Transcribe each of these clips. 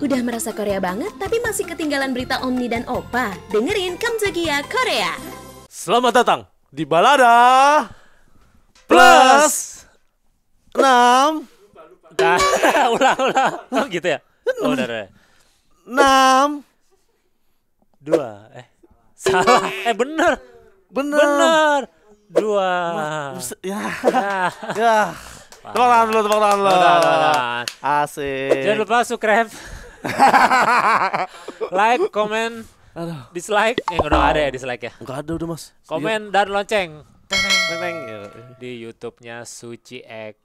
Udah merasa Korea banget tapi masih ketinggalan berita Omni dan Opa? Dengerin Kamjagia Korea. Selamat datang di Balada Plus 6. Ulang gitu ya? Oh, udah. 6. 2. Salah. Bener. 2. Ya. Ya. Ya. Tepuk tangan dulu. Udah. Asik. Jangan lupa subscribe, like, komen, Aduh. dislike. Udah gak ada ya dislike ya? Enggak ada udah, Mas. Komen dan lonceng Teng. di YouTube-nya Suci X.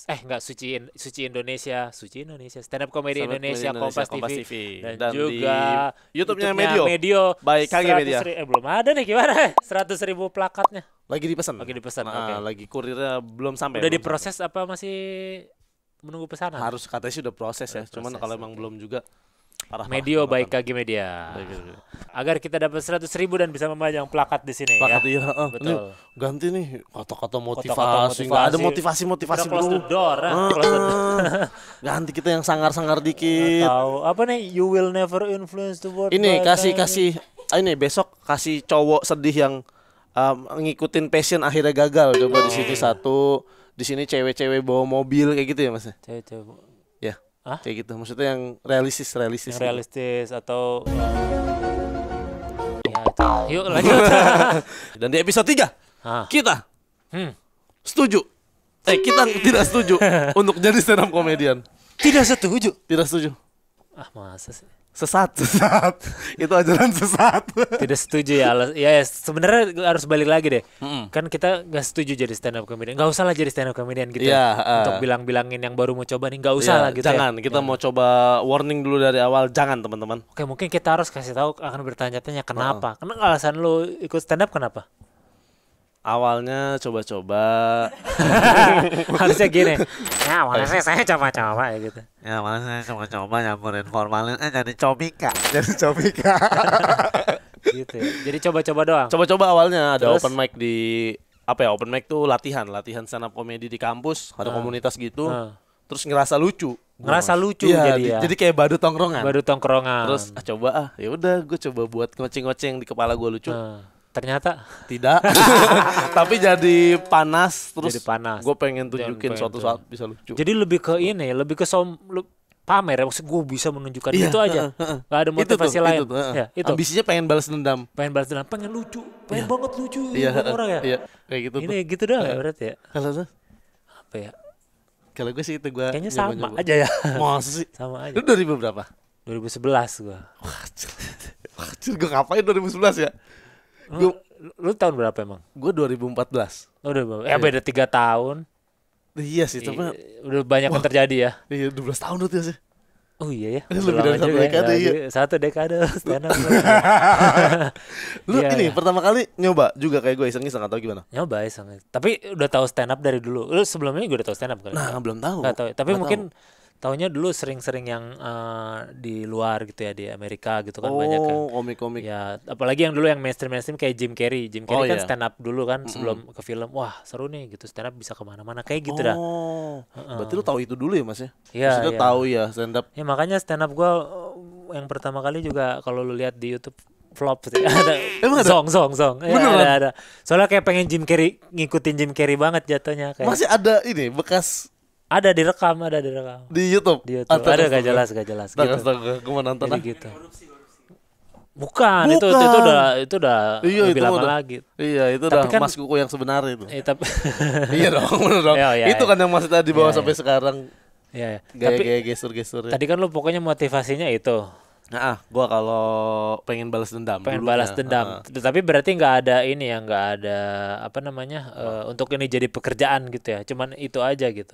Enggak, Suci Indonesia, Stand Up Comedy Indonesia, Kompas TV. Dan juga di YouTube-nya Medio. by KG Media. Belum ada nih, gimana? 100.000 plakatnya. Lagi dipesan. Oke. Lagi kurirnya belum sampai. Udah diproses apa masih menunggu pesanan? Harus katanya sih udah proses ya. Udah Cuman proses, kalau emang oke. belum juga parah. Medio by KG Media. Agar kita dapat 100.000 dan bisa memajang plakat di sini Plakat ya. iya, Betul. Ini ganti nih kata-kata motivasi. Kata-kata Nggak ada motivasi. motivasi Udah close dulu. the door, close the door. Ganti kita yang sangar-sangar dikit. Tahu apa nih? You will never influence the world. Ini by kasih ini besok kasih cowok sedih yang ngikutin passion akhirnya gagal. Coba di sini satu, di sini cewek-cewek bawa mobil kayak gitu ya, Mas. Cewek-cewek. Ya. Hah? Kayak gitu. Maksudnya yang realistis Yang gitu. realistis atau ya itu. Yuk lanjut. Dan di episode 3 Ah. kita Hmm. setuju. Kita tidak setuju untuk jadi stand up comedian. Tidak setuju. Tidak setuju. Masa sih? Sesat. Itu ajaran sesat. Tidak setuju ya. Ya sebenarnya harus balik lagi deh. Mm-mm. Kan kita nggak setuju jadi stand up comedian. Nggak usah lah jadi stand up comedian gitu. Iya, Untuk bilang-bilangin yang baru mau coba nih nggak usah Ya, lah gitu. jangan, ya. kita mau coba warning dulu dari awal, jangan teman-teman. Oke, mungkin kita harus kasih tahu akan bertanya-tanya kenapa. Karena alasan lu ikut stand up kenapa? Awalnya coba-coba. Harusnya gini. Ya, awalnya saya coba-coba ya gitu. Ya malah saya coba-coba nyampurin formalin jadi comika. Jadi comika. Gitu ya. Jadi coba-coba doang. Coba-coba awalnya ada Terus? open mic di open mic tuh latihan stand up comedy di kampus, ada komunitas gitu. Terus ngerasa lucu. Ngerasa lucu Iya, jadi ya. Jadi kayak badut tongkrongan. Baru tongkrongan. Terus ya udah gue coba buat ngoceng-ngoceng di kepala gue lucu. Ternyata Tidak. Tapi jadi panas terus. Jadi panas. Gue pengen tunjukin pengen suatu tuh. saat bisa lucu. jadi lebih ke ini, lebih ke pamer ya. Maksud gue bisa menunjukkan itu aja. Gak ada motivasi lain. Ya, itu. Ambisinya pengen balas dendam. Pengen balas dendam, pengen lucu, pengen banget lucu Iya, buat orang ya. Iya, kayak gitu Ini tuh. gitu doang ya berarti ya. Kalau tuh, Apa ya? kalau gue sih itu gue Kayaknya sama aja ya. Masa sih? Sama aja. Lu 2000 berapa? 2011 gua. Wajir, gue ngapain 2011 ya? Lu tahun berapa emang? Gue 2014. Oh, udah ya beda 3 tahun. Iya sih, tapi Udah banyak yang terjadi ya. iya 12 tahun tuh sih. Oh iya ya. Lebih Udah dari lama satu juga ya. dekade, iya. Satu dekade stand up. Lu Iya, ini iya. pertama kali nyoba juga kayak gue iseng-iseng atau gimana? Nyoba ya sangat. Tapi udah tahu stand up dari dulu. Lu sebelumnya juga udah tahu stand up kan? Nah, belum tahu. Nggak tahu. Tapi Nggak mungkin taunya dulu sering-sering yang di luar gitu ya, di Amerika gitu kan tahu. banyak kan. Oh, komik-komik. Ya, apalagi yang dulu yang mainstream kayak Jim Carrey. Jim Carrey Oh, kan iya. stand up dulu kan sebelum ke film. Wah, seru nih gitu, stand up bisa kemana-mana kayak gitu dah. Oh, berarti lu tahu itu dulu ya, Mas ya? Iya, Maksudnya iya. tahu ya stand up. Ya makanya stand up gua yang pertama kali juga kalau lu lihat di YouTube flop sih. Ada Emang ada? Zong. Ya, Beneran? ada. Soalnya kayak pengen ngikutin Jim Carrey banget jatuhnya kayak. Masih ada ini bekas Ada direkam. di YouTube. Di YouTube. Ada gak jelas gitu. Astaga, gue mau nonton Jadi ah. gitu. Bukan. Itu udah Iya, lebih itu lama udah. lagi. Iya, itu Tapi udah kan- Mas Kuku yang sebenarnya itu. Tapi Iya dong, bener dong. Iya, iya, Itu iya. kan yang masih tadi bawa Iya, sampai iya. sekarang ya. Tapi gaya-gaya gestur-gesturnya. tadi kan lu pokoknya motivasinya itu. Nah, gua kalau pengen balas dendam Pengen dulunya. balas dendam. Tapi berarti nggak ada ini ya, nggak ada apa namanya untuk ini jadi pekerjaan gitu ya. Cuman itu aja gitu.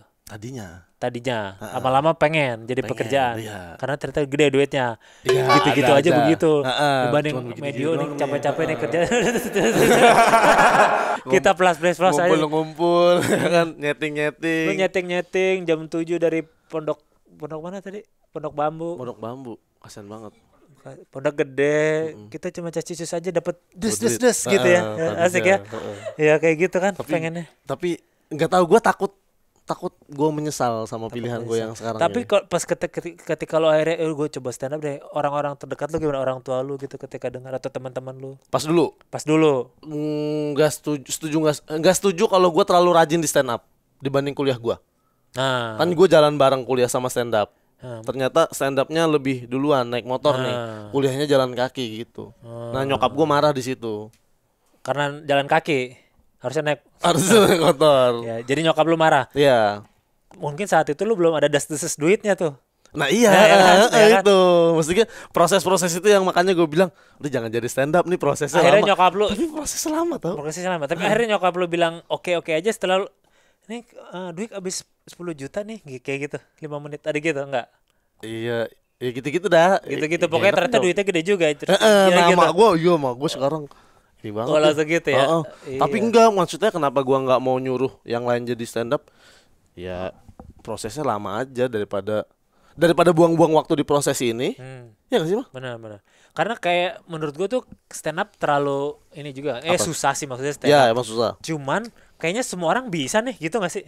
Tadinya lama-lama pengen jadi pekerjaan. iya. Karena ternyata gede duitnya. Iya, Gitu-gitu ada aja begitu. Dibanding Cuman begitu-gitu medio nih doang nih. capek-capek nih kerja. Kita plus aja. Ngumpul-ngumpul kan Lu nyeting-nyeting. nyeting jam 7 dari pondok mana tadi? Pondok Bambu. Pondok bambu, kasian banget. Pondok gede, kita cuma caci sus aja dapat des Duit. gitu ya. Asik ya. Ya kayak gitu kan Tapi pengennya. Tapi nggak tahu, gue takut takut gue menyesal sama pilihan gue yang sekarang. Tapi ini. pas ketika lo akhirnya gue coba stand up deh, orang-orang terdekat lo gimana, orang tua lu gitu ketika dengar atau teman-teman lu? Pas dulu nggak setuju kalau gue terlalu rajin di stand up dibanding kuliah gue. Nah, Kan gue jalan bareng kuliah sama stand up. Ternyata stand upnya lebih duluan naik motor nih, kuliahnya jalan kaki gitu. Nah nyokap gue marah di situ. karena jalan kaki harusnya naik motor. ya, jadi nyokap lu marah. Iya. Mungkin saat itu lu belum ada das-deses duitnya tuh. Nah iya, ya kan? itu maksudnya proses-proses itu yang makanya gue bilang udah jangan jadi stand up nih, prosesnya Akhirnya lama. nyokap lu Tapi prosesnya lama tau. prosesnya lama. Tapi akhirnya nyokap lu bilang oke aja setelah lu, nih duit habis 10 juta nih kayak gitu 5 menit ada gitu enggak? Iya, ya gitu-gitu dah. Gitu pokoknya ternyata duitnya gede juga. Nah, gitu. mak gue sekarang ini banget. Oh, langsung gitu ya. Iya. Tapi enggak, maksudnya kenapa gua nggak mau nyuruh yang lain jadi stand up? Ya prosesnya lama aja daripada buang-buang waktu di proses ini. Ya nggak sih, Mah? Benar. Karena kayak menurut gua tuh stand up terlalu ini juga susah sih maksudnya stand up. Ya emang susah. Cuman kayaknya semua orang bisa nih gitu gak sih?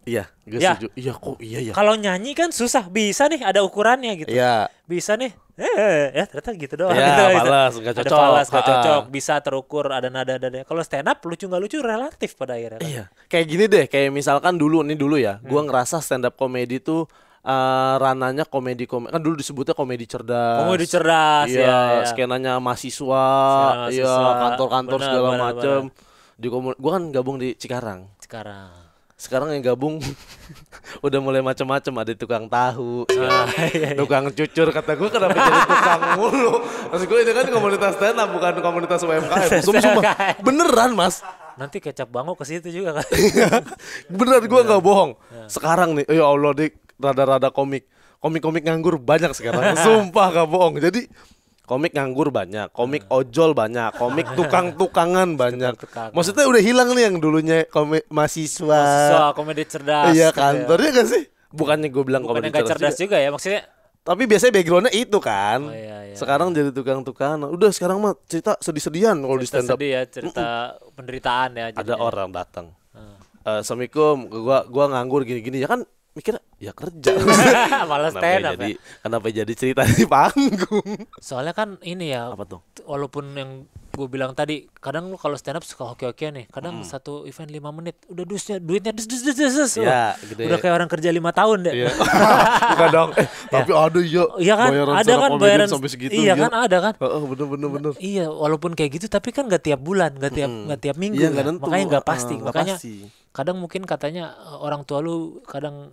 Iya, gue Ya. setuju. Iya kok, iya ya. Kalau nyanyi kan susah, bisa nih ada ukurannya gitu. Iya. Bisa nih. Ya ternyata gitu doang Ya, gitu. falas, nggak Ada cocok. falas, nggak Ha-ha. cocok, bisa terukur, ada nada-nadanya. Kalau stand up lucu nggak lucu relatif pada akhirnya kan. Iya. Kayak gini deh, kayak misalkan dulu ya, gua ngerasa stand up comedy tuh rananya komedi kan dulu disebutnya komedi cerdas. Komedi cerdas, Iya, ya. skenanya mahasiswa, Skena iya, mahasiswa. kantor-kantor Benar, segala benar, macem. Gua kan gabung di Cikarang. Sekarang yang gabung udah mulai macam-macam, ada tukang tahu, tukang cucur. Kata gue kenapa jadi tukang mulu? Maksud gue ini kan komunitas stand up bukan komunitas UMKM. Sumpah, beneran Mas. Nanti kecap bango ke situ juga kan. Beneran gue nggak bohong. Sekarang nih, ya Allah dik, rada-rada komik nganggur banyak sekarang. Sumpah gak bohong. Jadi komik nganggur banyak, komik ojol banyak, komik tukang-tukangan banyak. Maksudnya udah hilang nih yang dulunya komik mahasiswa, komedi cerdas. iya kantornya gak sih? Bukannya gue bilang Bukan komedi yang gak cerdas juga ya maksudnya. Tapi biasanya backgroundnya itu kan. Oh, iya. Sekarang jadi tukang-tukangan. Udah sekarang mah cerita sedih-sedihan kalau di stand up. Sedih ya, cerita penderitaan ya. Ada jadinya. orang datang. Assalamualaikum, gua nganggur gini-gini ya kan. Mikir ya kerja. Malah stand up ya. Kenapa jadi cerita di panggung? Soalnya kan ini ya, Apa tuh? walaupun yang gue bilang tadi, kadang lu kalau stand up suka hoki-hoki nih. Kadang satu event 5 menit udah duitnya des. Ya, gede. Udah kayak orang kerja 5 tahun deh. Iya. Bukan dong. Tapi ada ya. Iya kan, ada kan bayaran sampai segitu. Iya kan, ada kan. Bener. Iya, walaupun kayak gitu tapi kan gak tiap bulan, gak tiap minggu. Iya, ya. nggak tentu. Makanya nggak pasti. Nggak Makanya pasti. kadang mungkin katanya orang tua lu kadang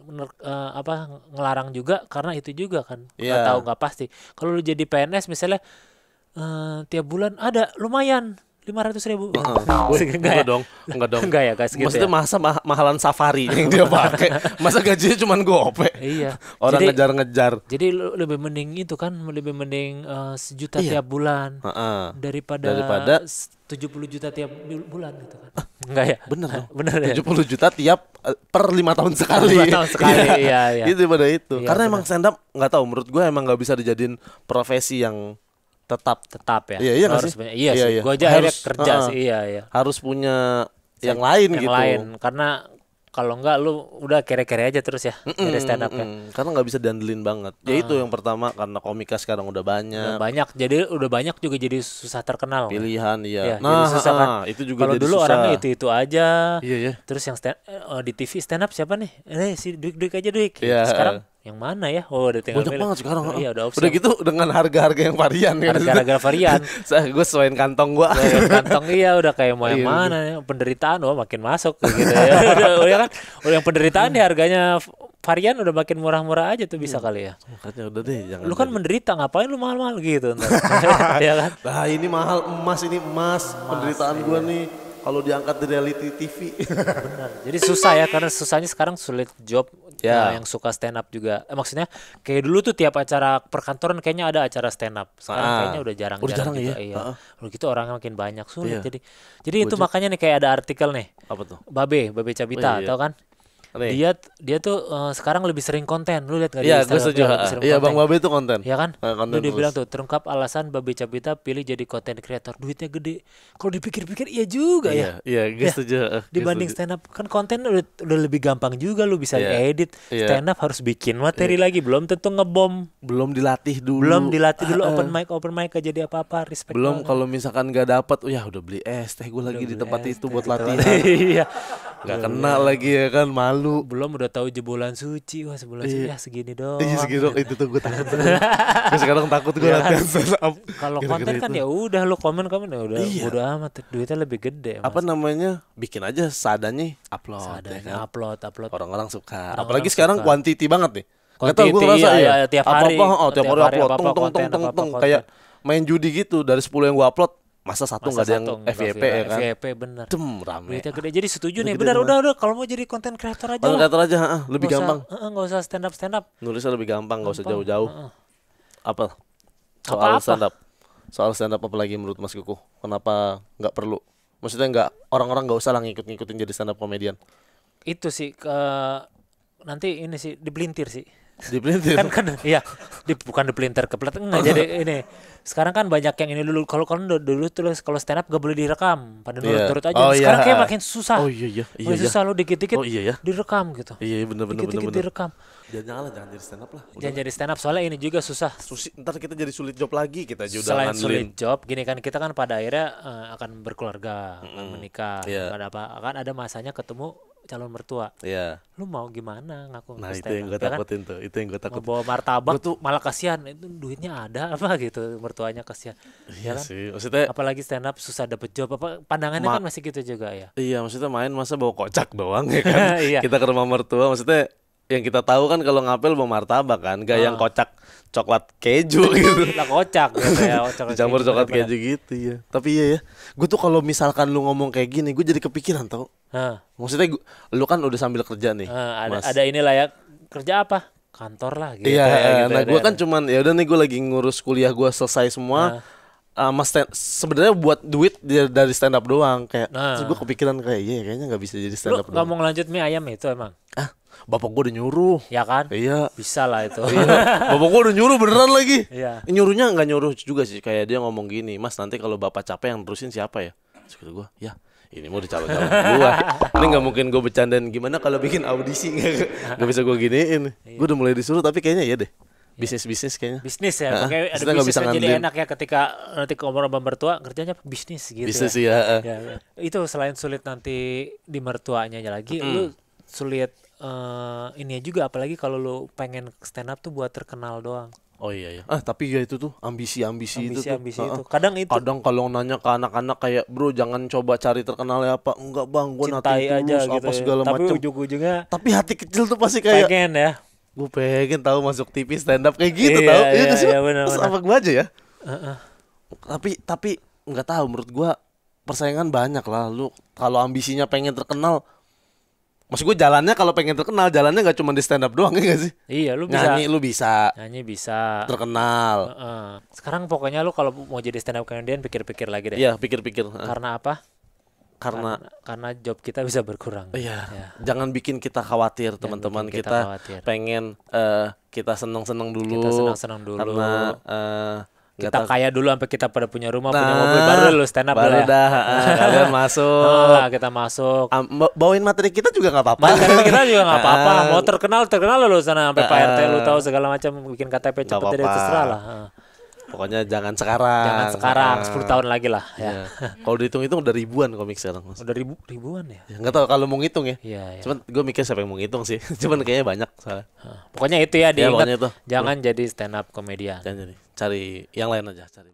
ngelarang juga karena itu juga kan. Nggak Iya. tahu, nggak pasti. Kalau lu jadi PNS misalnya tiap bulan ada lumayan 500.000. Enggak dong. Enggak ya guys gitu. Maksudnya Ya? masa mahalan safari yang dia pakai. Masa gajinya cuma gope. Iya. Orang Jadi- ngejar-ngejar. Jadi lebih mending itu kan, lebih mending 1 juta Iya. tiap bulan Heeh. daripada 70 juta tiap bulan gitu kan. Enggak ya? Bener dong. Bener ya? 70 juta tiap per 5 tahun sekali. 5 tahun sekali, iya. Itu pada itu. Iya, Karena benar. emang stand up nggak tahu, menurut gue emang nggak bisa dijadiin profesi yang tetap. Tetap ya. Iya nggak Harus sih? punya- Iya sih. Iya. Gua aja akhirnya Harus, kerja heeh. sih. Iya. Harus punya yang lain Yang gitu. lain karena kalau enggak lu udah kere-kere aja terus ya dari stand up ya. Karena nggak bisa diandelin banget. Ya itu yang pertama, karena komika sekarang udah banyak. Udah banyak, jadi udah banyak juga jadi susah terkenal. Pilihan Iya, iya. jadi susah kan. Itu juga Kalau jadi dulu susah. orangnya itu aja. Iya ya. Terus yang di TV stand up siapa nih? Si Duik aja Duik. Iya. Sekarang yang mana ya? Oh, udah tinggal Banyak milih. banget sekarang. Iya, udah opsi. Udah gitu dengan harga-harga yang varian kan. Gara-gara varian. Gue sesuaiin kantong gue. Kantong iya udah kayak mau yang Iya, mana ya. Penderitaan makin masuk kayak gitu ya. Udah kan. Udah yang penderitaan di harganya varian udah makin murah-murah aja tuh bisa kali ya. Makanya udah deh, jangan. Lu kan menderita, ngapain lu mahal-mahal gitu ntar. Ya kan? Nah ini mahal emas, penderitaan gue nih kalau diangkat di reality TV. Benar. Jadi susah ya, karena susahnya sekarang sulit job Ya. yang suka stand up juga. Maksudnya kayak dulu tuh tiap acara perkantoran kayaknya ada acara stand up. Sekarang kayaknya udah jarang Udah jarang juga. ya? Iya. Udah gitu orangnya makin banyak, sulit. Iya. Jadi itu makanya nih kayak ada artikel nih. Apa tuh? Babe Cabita, Oh, iya. tau kan? Dia tuh sekarang lebih sering konten. Lu lihat gak di Iya, gue Instagram? setuju. Iya, Bang Babe itu konten. Ya kan? Konten Dia terus. bilang tuh terungkap alasan Babe Capita pilih jadi konten creator, duitnya gede. Kalau dipikir-pikir iya juga ya. Iya, gue setuju. Dibanding stand up kan konten udah lebih gampang juga, lu bisa edit. Stand up harus bikin materi lagi, belum tentu ngebom. Belum dilatih dulu open mic aja jadi apa-apa, respect. Belum kalau misalkan gak dapat, ya udah beli es teh gue lagi di tempat itu buat latihan. Iya. Gak kena lagi ya kan, malu. Belum udah tahu jebolan suci, wah sebulan suci ya segini doang. Iya segini doang, itu tuh gue takut. Gue sekarang takut gue latihan stand up. Kalau konten kan ya udah lu komen ya udah bodo amat, duitnya lebih gede. Apa namanya? Bikin aja seadanya, upload. Seadanya, upload. Orang-orang suka. Apalagi sekarang quantity banget nih. Gak tau gue ngerasa tiap hari upload, tong. Kayak main judi gitu, dari 10 yang gue upload, masa satu nggak ada yang FYP ya kan? FYP bener. Rame. Duitnya gede. Jadi setuju nih. Benar udah kalau mau jadi konten kreator aja. Konten kreator aja, lebih gampang. Nggak usah stand up. Nulisnya lebih gampang, nggak usah jauh-jauh. Apa? Soal stand up apa lagi menurut Mas Kuku? Kenapa nggak perlu? Maksudnya orang-orang nggak usah lah ngikut-ngikutin jadi stand up komedian. Itu sih nanti ini sih dipelintir sih. Dipelintir kan iya bukan dipelintir keplet enggak. Jadi ini sekarang kan banyak yang ini dulu kalau dulu terus kalau stand up gak boleh direkam pada nurut aja. Sekarang kayak makin susah. Makin susah lo dikit-dikit direkam gitu. Iya bener. Dikit-dikit direkam. Jangan jadi stand up lah. Jangan jadi stand up soalnya ini juga susah. Ntar kita jadi sulit job lagi kita juga. Selain sulit job, gini kan kita kan pada akhirnya akan berkeluarga, akan menikah, akan ada masanya ketemu calon mertua. Iya. Lu mau gimana ngaku Nah, itu stand yang gue takutin tuh. Itu yang gue takut. Bawa martabak tuh malah kasihan. Itu duitnya ada apa gitu, mertuanya kasihan. Iya kan? sih. Maksudnya apalagi stand up susah dapet job apa pandangannya kan masih gitu juga ya. Iya, maksudnya main masa bawa kocak doang ya kan. Iya. Kita ke rumah mertua maksudnya yang kita tahu kan kalau ngapel bawa martabak kan, gak yang kocak coklat keju gitu. Lah kocak gitu ya, dicampur coklat keju gitu ya. Tapi iya ya, gue tuh kalau misalkan lu ngomong kayak gini, gue jadi kepikiran tau. Maksudnya lu kan udah sambil kerja nih. Ada inilah ya, kerja apa? Kantor lah gitu. Iya, gitu, nah gue kan cuman ya udah nih gue lagi ngurus kuliah gue selesai semua. Sebenarnya buat duit dari stand up doang kayak. Terus gue kepikiran kayak kayaknya nggak bisa jadi stand up. Lu nggak mau ngelanjut mie ayam itu emang? Bapak gue udah nyuruh. Ya kan? Iya. Bisa lah itu. Iya. Bapak gue udah nyuruh beneran lagi. Iya. Nyuruhnya nggak nyuruh juga sih. Kayak dia ngomong gini, Mas nanti kalau bapak capek yang terusin siapa ya? Terus kata gue, ya ini mau dicalon-calon gue. Ini nggak mungkin gue bercandain gimana kalau bikin audisi nggak bisa gue giniin. Gue udah mulai disuruh tapi kayaknya ya deh. Bisnis kayaknya. Bisnis ya. Makanya ada bisnis yang jadi enak ya ketika nanti ke umur mertua kerjanya bisnis gitu. Bisnis ya. Itu selain sulit nanti di mertuanya lagi, lu sulit ini juga apalagi kalau lu pengen stand up tuh buat terkenal doang. Oh iya. Tapi ya itu tuh ambisi itu tuh. Kadang kalau nanya ke anak-anak kayak, "Bro, jangan coba cari terkenal ya apa?" "Enggak, Bang, gue nanti aja apa gitu segala macam." Tapi ujung-ujungnya hati kecil tuh pasti kayak pengen ya. Gue pengen tahu masuk TV stand up kayak gitu tahu. Iya benar. Sama gue aja ya. Tapi enggak tahu menurut gue persaingan banyak lah. Lu kalau ambisinya pengen terkenal, maksud gue jalannya kalau pengen terkenal jalannya nggak cuma di stand up doang ya nggak sih? Iya, lu bisa. Nyanyi bisa. Terkenal. Sekarang pokoknya lu kalau mau jadi stand up comedian pikir-pikir lagi deh. Iya, pikir-pikir. Karena apa? Karena job kita bisa berkurang. Iya. Jangan bikin kita khawatir, teman-teman. Kita pengen kita senang-senang dulu. Karena kita kaya dulu sampai kita pada punya rumah, punya mobil, baru lu stand up baru dah. Kalian masuk. Kita masuk. Bawain materi kita juga nggak apa-apa. Materi kita juga nggak apa-apa. Mau terkenal lu sana sampai Pak RT lu tahu segala macam, bikin KTP cepet dari terserah lah. Pokoknya jangan sekarang. 10 tahun lagi lah ya. Kalau dihitung-hitung udah ribuan komik sekarang, Mas. Udah ribuan ya? Nggak tahu kalau mau ngitung ya. Iya. Cuman gue mikir siapa yang mau ngitung sih. Cuman kayaknya banyak soalnya. Pokoknya itu ya diingat. Jangan jadi stand up komedian. Jangan jadi. Cari yang lain aja, cari.